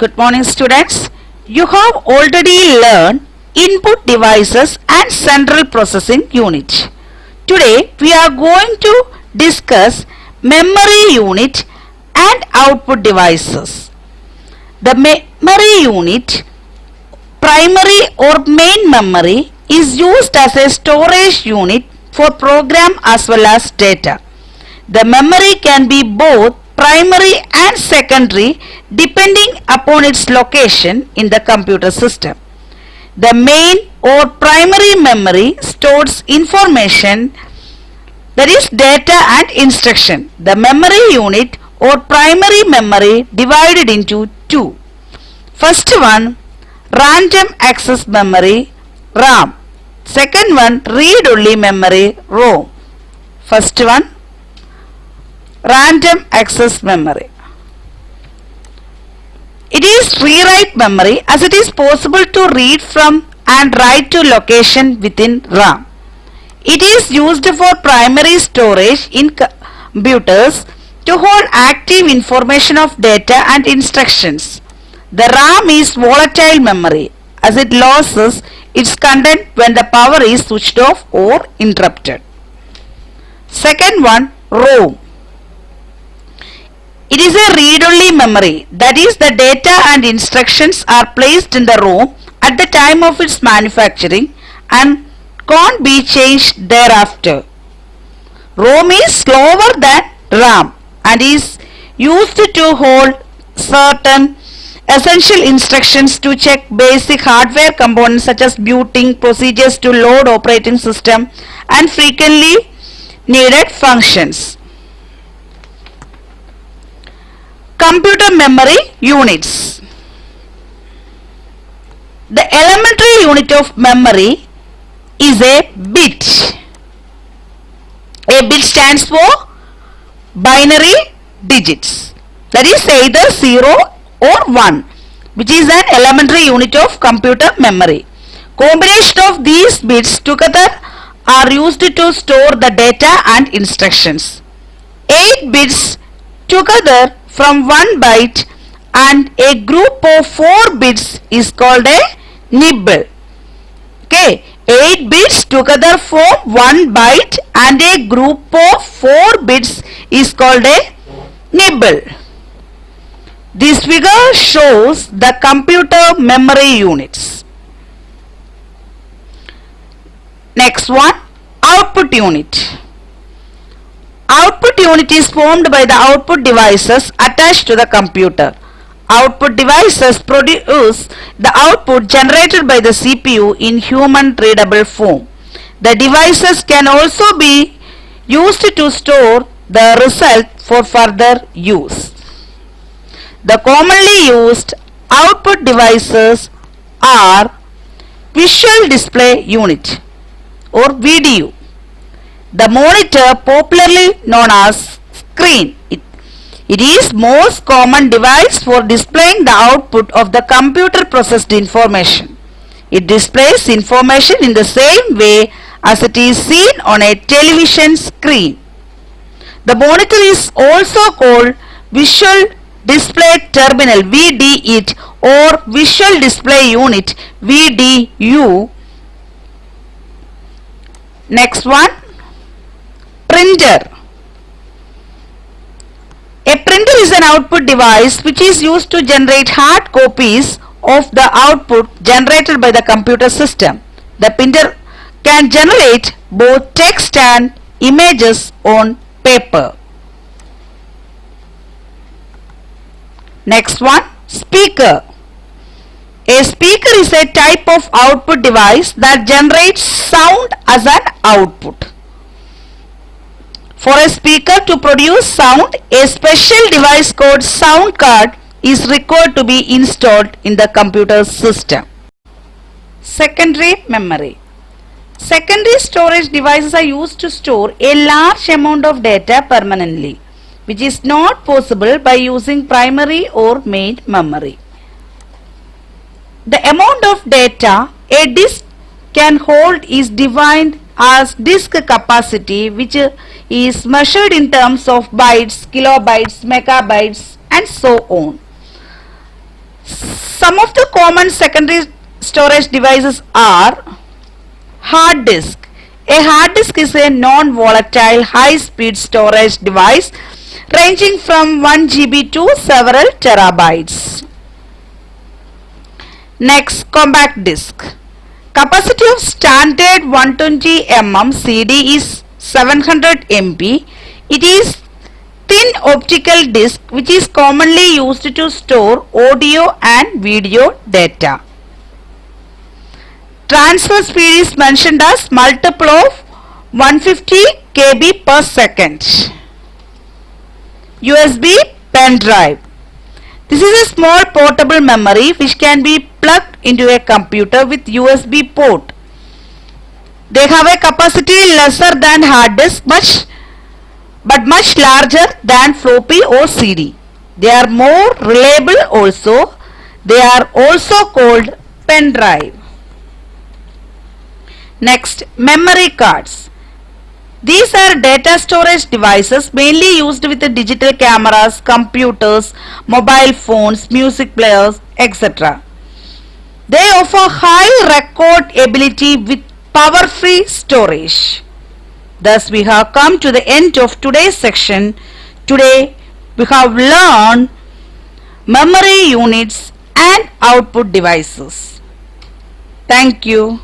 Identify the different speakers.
Speaker 1: Good morning, students. You have already learned input devices and central processing unit. Today we are going to discuss memory unit and output devices. The memory unit, primary or main memory, is used as a storage unit for program as well as data. The memory can be both primary and secondary depending upon its location in the computer system. The main or primary memory stores information, that is data and instruction. The memory unit or primary memory divided into two. First one, random access memory, RAM. Second one, read-only memory, ROM. First one, random access memory. It is rewrite memory as it is possible to read from and write to location within RAM. It is used for primary storage in computers to hold active information of data and instructions. The RAM is volatile memory as it loses its content when the power is switched off or interrupted. Second one, ROM. It is a read-only memory, that is the data and instructions are placed in the ROM at the time of its manufacturing and can't be changed thereafter. ROM is slower than RAM and is used to hold certain essential instructions to check basic hardware components such as booting, procedures to load operating system and frequently needed functions. Computer memory units. The elementary unit of memory is a bit. A bit stands for binary digits, that is either 0 or 1, which is an elementary unit of computer memory. Combination of these bits together are used to store the data and instructions. 8 bits together from 1 byte and a group of 4 bits is called a nibble. Okay, 8 bits together form 1 byte and a group of 4 bits is called a nibble. This figure shows the computer memory units. Next one, output unit. Output unit is formed by the output devices attached to the computer. Output devices produce the output generated by the CPU in human readable form. The devices can also be used to store the result for further use. The commonly used output devices are Visual Display Unit or VDU, the monitor popularly known as screen. It is most common device for displaying the output of the computer processed information. It displays information in the same way as it is seen on a television screen. The monitor is also called Visual Display Terminal VDIT or Visual Display Unit VDU. Next one, printer. A printer is an output device which is used to generate hard copies of the output generated by the computer system. The printer can generate both text and images on paper. Next one, speaker. A speaker is a type of output device that generates sound as an output. For a speaker to produce sound, a special device called sound card is required to be installed in the computer system. Secondary memory. Secondary storage devices are used to store a large amount of data permanently, which is not possible by using primary or main memory. The amount of data a disk can hold is defined as disk capacity, which is measured in terms of bytes, kilobytes, megabytes and so on. Some of the common secondary storage devices are hard disk. A hard disk is a non-volatile high-speed storage device ranging from 1 GB to several terabytes. Next, compact disk. Capacity of standard 120 mm CD is 700 MB. It is thin optical disc which is commonly used to store audio and video data. Transfer speed is mentioned as multiple of 150 KB per second. USB pen drive. This is a small portable memory which can be plugged into a computer with USB port. They have a capacity lesser than hard disk but much larger than floppy or CD. They are more reliable also. They are also called pen drive. Next, memory cards. These are data storage devices mainly used with the digital cameras, computers, mobile phones, music players, etc. They offer high record ability with power-free storage. Thus, we have come to the end of today's section. Today, we have learned memory units and output devices. Thank you.